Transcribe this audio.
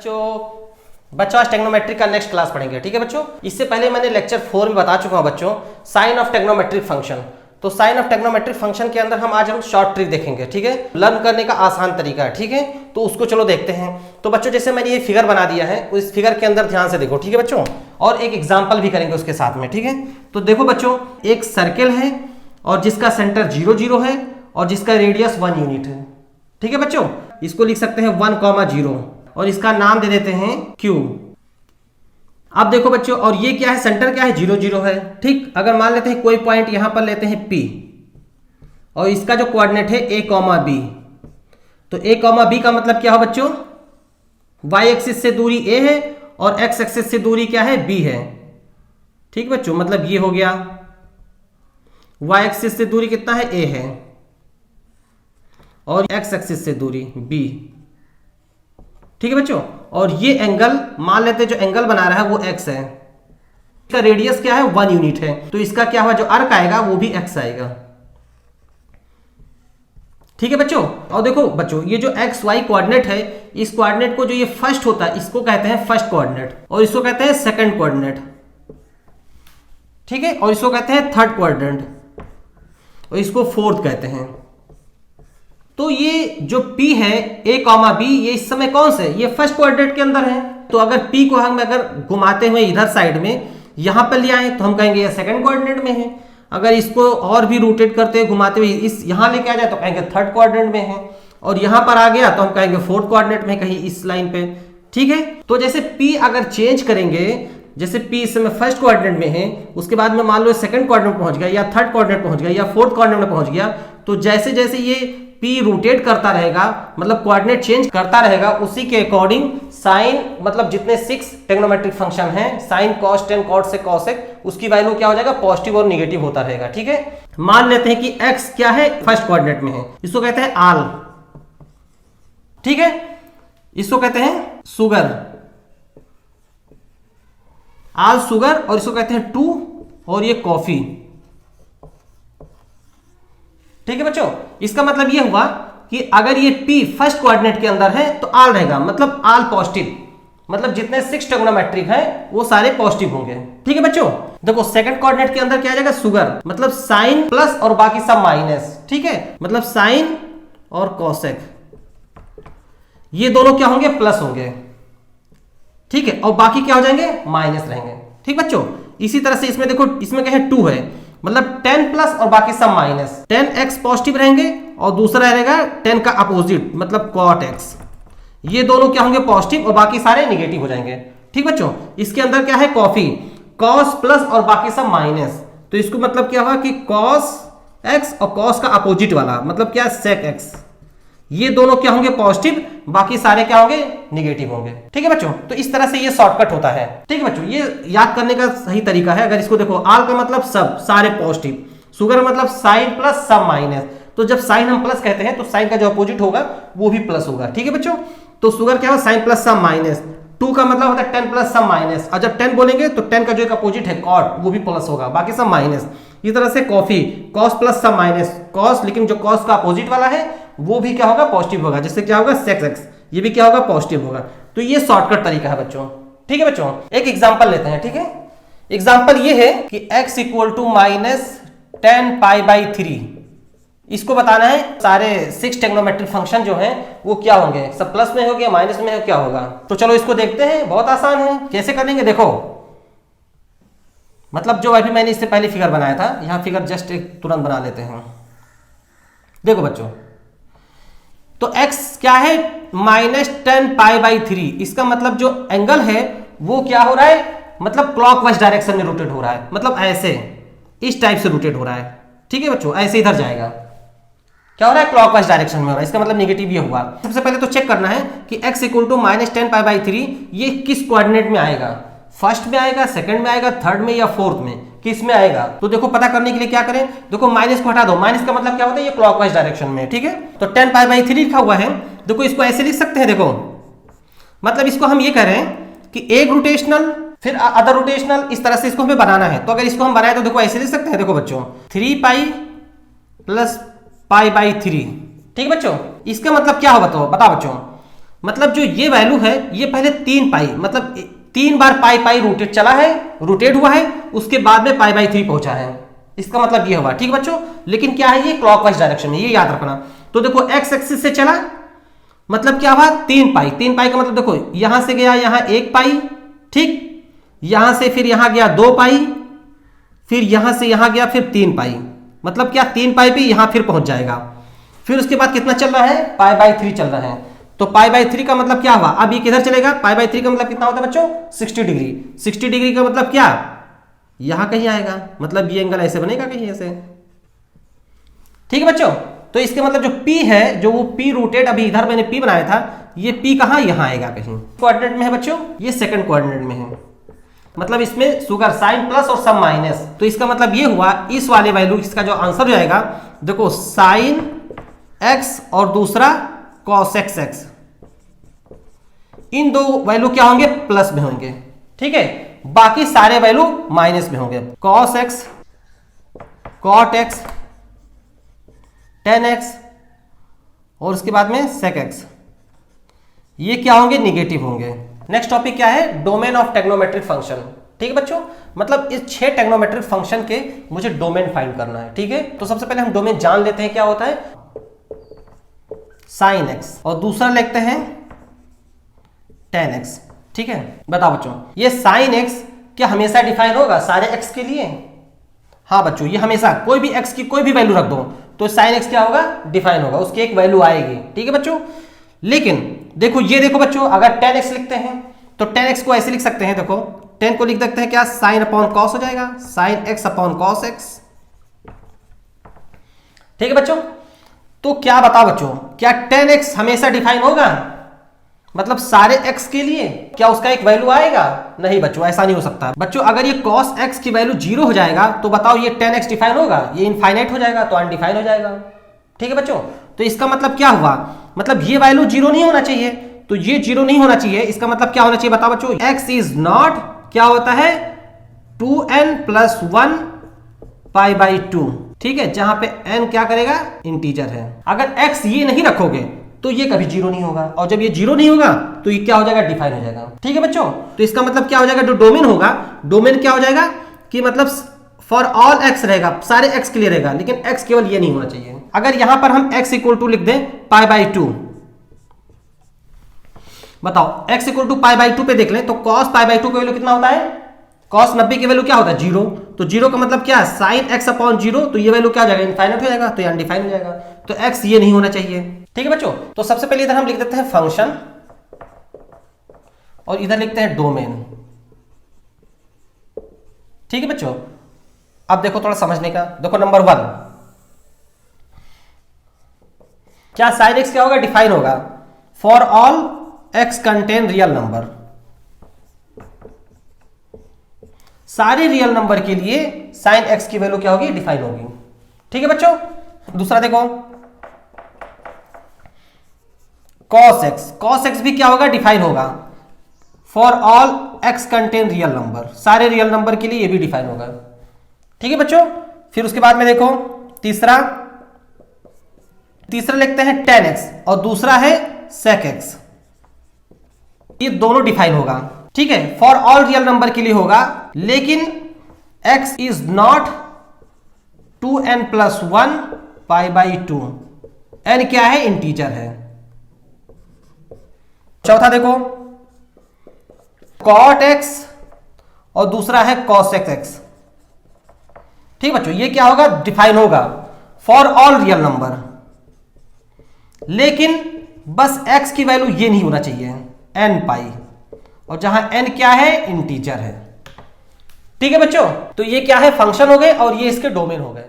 बच्चों आज टेक्नोमेट्रिक का नेक्स्ट क्लास पढ़ेंगे। ठीक है बच्चों, इससे पहले मैंने लेक्चर 4 में बता चुका हूं बच्चों साइन ऑफ टेक्नोमेट्रिक फंक्शन। तो साइन ऑफ टेक्नोमेट्रिक फंक्शन के अंदर आज हम शॉर्ट ट्रिक देखेंगे। ठीक है, लर्न करने का आसान तरीका है। ठीक है, तो उसको चलो देखते हैं। तो बच्चों जैसे मैंने ये फिगर बना दिया है, इस फिगर के अंदर ध्यान से देखो। ठीक है बच्चों, और एक एग्जाम्पल भी करेंगे उसके साथ में। ठीक है, तो देखो बच्चों, एक सर्किल है और जिसका सेंटर 0 0 है और जिसका रेडियस 1 यूनिट है। ठीक है बच्चों, इसको लिख सकते हैं 1,0 और इसका नाम दे देते हैं Q। अब देखो बच्चों, और ये क्या है, सेंटर क्या है, 0 0 है। ठीक, अगर मान लेते हैं कोई पॉइंट यहां पर लेते हैं P और इसका जो कोऑर्डिनेट है A, B, तो A, B का मतलब क्या हो बच्चों, y एक्सिस से दूरी A है और x एक्सिस से दूरी क्या है, B है। ठीक बच्चों, मतलब ये हो गया, y एक्सिस से दूरी कितना है, A है और x एक्सिस से दूरी B। ठीक है बच्चों, और ये एंगल मान लेते हैं जो एंगल बना रहा है वो x है, इसका रेडियस क्या है, 1 यूनिट है, तो इसका क्या हुआ, जो अर्क आएगा वो भी x आएगा। ठीक है बच्चों, और देखो बच्चों, ये जो एक्स वाई कोऑर्डिनेट है, इस कोऑर्डिनेट को जो ये फर्स्ट होता है इसको कहते हैं फर्स्ट कोऑर्डिनेट और इसको कहते हैं सेकंड कोऑर्डिनेट। ठीक है, और इसको कहते हैं थर्ड कोऑर्डिनेट और इसको फोर्थ कहते हैं। तो ये जो P है A, B, ये इस समय कौन से, ये फर्स्ट कोऑर्डिनेट के अंदर है। तो अगर P को हम अगर घुमाते हुए इधर साइड में यहां पर ले आए तो हम कहेंगे ये सेकंड कोऑर्डिनेट में है। अगर इसको और भी रोटेट करते हुए घुमाते हुए इस यहां लेके आ जाए तो कहेंगे थर्ड कोऑर्डिनेट में है, और यहां पर आ गया तो हम कहेंगे फोर्थ कोऑर्डिनेट में, कहीं इस लाइन पे। ठीक है, तो जैसे P अगर चेंज करेंगे, जैसे P इस समय फर्स्ट कोऑर्डिनेट में है, उसके बाद में मान लो सेकंड कोऑर्डिनेट पहुंच गया या थर्ड कोऑर्डिनेट पहुंच गया या फोर्थ कोऑर्डिनेट में पहुंच गया, तो जैसे जैसे ये P रोटेट करता रहेगा, मतलब कोऑर्डिनेट चेंज करता रहेगा, उसी के अकॉर्डिंग साइन, मतलब जितने 6 टेक्नोमेट्रिक फंक्शन हैं, साइन, कॉस, टेन, कॉट से कॉसेक, उसकी वैल्यू क्या हो जाएगा, पॉजिटिव और नेगेटिव होता रहेगा। ठीक है, मान लेते हैं कि x क्या है, फर्स्ट कोऑर्डिनेट में है, इसको कहते हैं आल। ठीक है, इसको कहते हैं सुगर, आल सुगर, और इसको कहते हैं 2 और ये कॉफी। ठीक है बच्चों, इसका मतलब ये हुआ कि अगर ये P फर्स्ट कोऑर्डिनेट के अंदर है तो आल रहेगा, मतलब आल पॉजिटिव, मतलब जितने 6 टेक्नोमेट्रिक हैं वो सारे पॉजिटिव होंगे। ठीक है बच्चों, देखो सेकंड कोऑर्डिनेट के अंदर क्या आ जाएगा, सुगर, मतलब साइन प्लस और बाकी सब माइनस। ठीक है, मतलब साइन और कॉसेक ये दोनों क्या होंगे, प्लस होंगे। ठीक है, और बाकी क्या हो जाएंगे, माइनस रहेंगे। ठीक बच्चों, इसी तरह से इसमें देखो, इसमें क्या है, 2 है, मतलब 10 प्लस और बाकी सब माइनस। 10x पॉजिटिव रहेंगे और दूसरा रहेगा 10 का अपोजिट, मतलब cot x। ये दोनों क्या होंगे, पॉजिटिव, और बाकी सारे नेगेटिव हो जाएंगे। ठीक बच्चों, इसके अंदर क्या है, कॉफी, cos प्लस और बाकी सब माइनस, तो इसको मतलब क्या हुआ कि cos x और cos का अपोजिट वाला मतलब क्या, sec x, ये दोनों क्या होंगे, पॉजिटिव, बाकी सारे क्या होंगे, नेगेटिव होंगे। ठीक है बच्चों, तो इस तरह से ये शॉर्टकट होता है। ठीक है बच्चों, ये याद करने का सही तरीका है। अगर इसको देखो, आल का मतलब सब, सारे पॉजिटिव, सुगर मतलब साइन प्लस सब माइनस, तो जब साइन हम प्लस कहते हैं तो साइन का जो अपोजिट होगा वो भी प्लस होगा। ठीक है बच्चों, तो सुगर क्या होगा, साइन प्लस सब माइनस, 2 का मतलब होता है 10 प्लस सब माइनस, और जब 10 बोलेंगे तो 10 का जो एक अपोजिट है कॉट, वो भी प्लस होगा, बाकी सब माइनस। इस तरह से कॉफी, कॉस प्लस सब माइनस, कॉस, लेकिन जो कॉस का अपोजिट वाला है वो भी क्या होगा, पॉजिटिव होगा, जिससे क्या होगा, सेक्स एक्स, ये भी क्या होगा, पॉजिटिव होगा। तो ये शॉर्टकट तरीका है बच्चों। ठीक है बच्चों, एक एग्जांपल लेते हैं। ठीक है, एग्जांपल ये है कि x इक्वल टू -10 π/3, इसको बताना है सारे 6 टेक्नोमेट्रिक फंक्शन जो हैं वो क्या होंगे, सब प्लस में होंगे, माइनस में हो, क्या होगा। तो चलो इसको देखते हैं, बहुत आसान है। कैसे करेंगे, देखो, मतलब जो अभी मैंने इससे पहले फिगर बनाया था, यहां फिगर जस्ट एक तुरंत बना लेते हैं। देखो बच्चों, तो x क्या है, -10 π/3, इसका मतलब जो एंगल है वो क्या हो रहा है, मतलब क्लॉकवाइज डायरेक्शन में रोटेट हो रहा है, मतलब ऐसे इस टाइप से रोटेट हो रहा है। ठीक है बच्चों, ऐसे इधर जाएगा, क्या हो रहा है, क्लॉकवाइज डायरेक्शन में हो रहा है, इसका मतलब नेगेटिव ये हुआ। सबसे पहले तो चेक करना है कि x इक्वल टू -10 π/3 ये किस कोऑर्डिनेट में आएगा, फर्स्ट में आएगा, सेकंड में आएगा, थर्ड में या फोर्थ में, किस में आएगा। तो देखो पता करने के लिए क्या करें, देखो माइनस को हटा दो, माइनस का मतलब क्या होता है, ये क्लॉकवाइज डायरेक्शन में। ठीक है, तो 10 π/3 लिखा हुआ है, देखो इसको ऐसे लिख सकते हैं। देखो मतलब इसको हम ये करें कि एक रोटेशनल फिर अदर रोटेशनल, इस तरह से इसको हमें बनाना है। तो अगर इसको हम बनाए तो देखो ऐसे लिख सकते हैं। देखो बच्चों, 3π + π/3। ठीक है बच्चों, इसका मतलब क्या हो बताओ बच्चों, मतलब जो ये वैल्यू है ये पहले 3 पाई मतलब 3 बार पाई पाई रोटेट चला है, रोटेट हुआ है, उसके बाद में पाई बाई 3 पहुंचा है। इसका मतलब ये हुआ, ठीक है बच्चों। लेकिन क्या है, ये क्लॉकवाइज डायरेक्शन में, ये याद रखना। तो देखो एक्स एक्सिस से चला, मतलब क्या हुआ 3 पाई। 3 पाई का मतलब देखो यहां से गया यहां 1 पाई, ठीक, यहां से फिर यहां गया 2 पाई, फिर यहां से यहां गया फिर 3 पाई, मतलब क्या 3 पाई पे यहां फिर पहुंच जाएगा। फिर उसके बाद कितना चल रहा है, पाई बाई 3 चल रहा है। तो पाई बाई 3 का मतलब क्या हुआ, अब ये किधर चलेगा, पाई बाई 3 का मतलब कितना होता है बच्चों, 60 डिग्री। 60 डिग्री का मतलब क्या, यहां कहीं आएगा, मतलब ये एंगल ऐसे बनेगा कहीं ऐसे, ठीक है बच्चों। तो इसके मतलब जो P है, जो वो P रोटेट अभी इधर मैंने P बनाया था, ये P कहां, यहां आएगा कहीं। कोऑर्डिनेट में है बच्चों, ये सेकंड कोऑर्डिनेट में है, मतलब इसमें शुगर साइन प्लस और सब माइनस। तो इसका मतलब ये हुआ, इस वाले वैल्यू इसका जो आंसर हो जाएगा, देखो साइन x और दूसरा cos x, इन दो वैल्यू क्या होंगे, प्लस में होंगे, ठीक है। बाकी सारे वैल्यू माइनस में होंगे। cos x, cot x, tan x और उसके बाद में sec x, ये क्या होंगे, निगेटिव होंगे। नेक्स्ट टॉपिक क्या है, डोमेन ऑफ टेक्नोमेट्रिक फंक्शन, ठीक है बच्चों। मतलब इस 6 टेक्नोमेट्रिक फंक्शन के मुझे डोमेन फाइंड करना है, ठीक है। तो सबसे पहले हम डोमेन जान लेते हैं, क्या होता है साइन x और दूसरा लिखते हैं tan x, ठीक है। बताओ बच्चों, ये साइन x क्या हमेशा डिफाइन होगा सारे x के लिए, हाँ बच्चों, ये हमेशा कोई भी x की कोई भी वैल्यू रख दो तो साइन x क्या होगा, डिफाइन होगा, उसकी एक वैल्यू आएगी, ठीक है बच्चों। लेकिन देखो, ये देखो बच्चों, अगर tan x लिखते हैं तो tan x को ऐसे लिख सकते हैं, देखो tan को लिख सकते हैं क्या, साइन अपॉन कॉस हो जाएगा, sine x upon cos x, ठीक है बच्चों। तो क्या बताओ बच्चों, क्या tan x हमेशा डिफाइन होगा, मतलब सारे x के लिए, क्या उसका एक वैल्यू आएगा, नहीं बच्चों, ऐसा नहीं हो सकता। बच्चों अगर ये cos x की वैल्यू 0 हो जाएगा तो बताओ ये tan x डिफाइन होगा, ये इनफाइनाइट हो जाएगा तो अनडिफाइन हो जाएगा, ठीक है बच्चों। तो इसका मतलब क्या हुआ, मतलब ये वैल्यू 0 नहीं होना चाहिए, तो ये 0 नहीं होना चाहिए। इसका मतलब क्या होना चाहिए, बताओ बच्चों, x इज नॉट क्या होता है 2n प्लस 1 पाई बाई 2, ठीक है, जहां पे n क्या करेगा, इंटीजर है। अगर x ये नहीं रखोगे तो ये कभी 0 नहीं होगा, और जब ये 0 नहीं होगा तो ये क्या हो जाएगा, डिफाइन हो जाएगा, ठीक है बच्चों। तो इसका मतलब क्या हो जाएगा, जो डोमेन होगा, डोमेन क्या हो जाएगा कि मतलब फॉर ऑल x रहेगा, सारे x के लिए रहेगा, लेकिन x केवल ये नहीं होना चाहिए। अगर यहां पर हम x इक्वल टू लिख दें पाई बाई 2, बताओ x equal to pi by 2 पे देख लें तो cos पाई बाई 2 का वैल्यू कितना होता है, cos 90 की वैल्यू क्या होता है, 0। तो 0 का मतलब क्या है, साइन x अपॉन 0, तो ये वैल्यू क्या हो जाएगा, इनफाइनाइट हो जाएगा, तो ये अनडिफाइन हो जाएगा। तो x ये नहीं होना चाहिए, ठीक है बच्चों। तो सबसे पहले इधर हम लिख देते हैं फंक्शन और इधर लिखते हैं डोमेन, ठीक है बच्चों। अब देखो थोड़ा समझने का, देखो नंबर 1, क्या साइन x क्या होगा, डिफाइन होगा for all x contain real number, सारे रियल नंबर के लिए साइन x की वैल्यू क्या होगी, डिफाइन होगी, ठीक है बच्चों। दूसरा देखो cos x भी क्या होगा, डिफाइन होगा for all x contain real number, सारे रियल नंबर के लिए ये भी डिफाइन होगा, ठीक है बच्चों। फिर उसके बाद में देखो तीसरा लिखते हैं tan x और दूसरा है sec x, ये दोनों डिफाइन होगा, ठीक है, फॉर ऑल रियल नंबर के लिए होगा, लेकिन x is not 2n plus 1 pi by 2, n क्या है, इंटीजर है। चौथा देखो cot x और दूसरा है cos x, ठीक बच्चों, ये क्या होगा, डिफाइन होगा फॉर ऑल रियल नंबर, लेकिन बस x की वैल्यू ये नहीं होना चाहिए, n पाई, और जहां n क्या है, इंटीजर है, ठीक है बच्चों। तो ये क्या है, फंक्शन हो गए और ये इसके डोमेन हो गए।